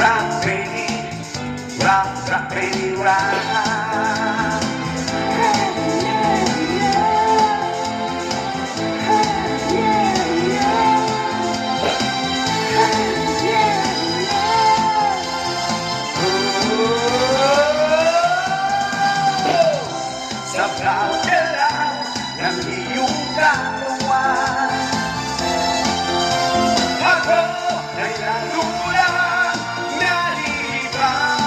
Rock baby, rock, rock baby, rock. Sa pagkalaw ng iyong katawan, ako ay nalulang nalilibang.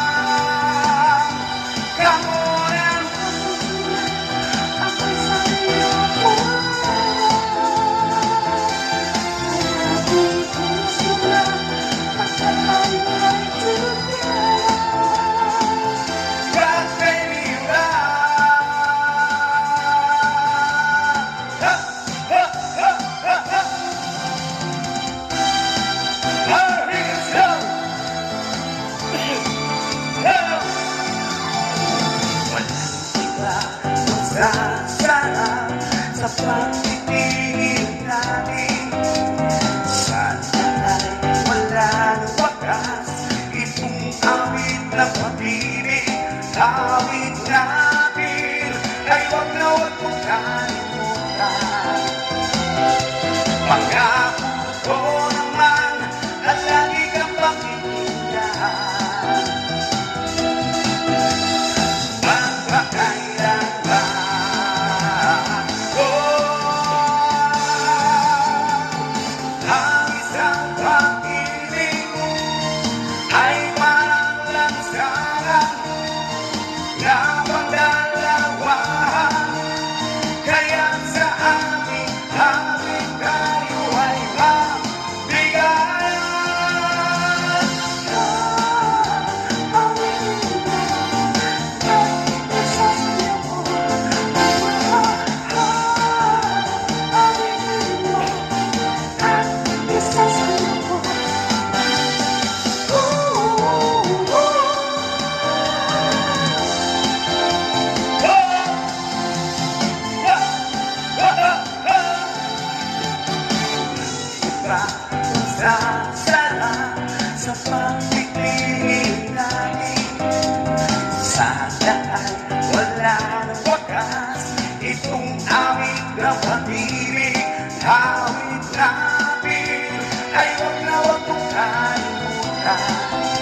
Kamunan Ako'y sa iyo po. Ako'y puso na pagkatayo ay together. rock baby, rock. Ha, ha, ha, ha, ha. Hurry, let's go. Magsasarap sa pagtitingin natin. Sana ay wala ng wakas itong awit na pag-ibig. Awit natin ay wag na wag mong kalimutan. Pangako ko naman na lagi kang pakikinggan. Magpakailanman ang isang pag-ibig ay parang lansangan na pagdalawahan. Kaya sa aming hangin tayo ay mabigayan. Sasarap sa pagtitingin natin. Sana ay wala ng wakas itong awit na pag-ibig. Awit natin ay wag na wag mong kalimutan.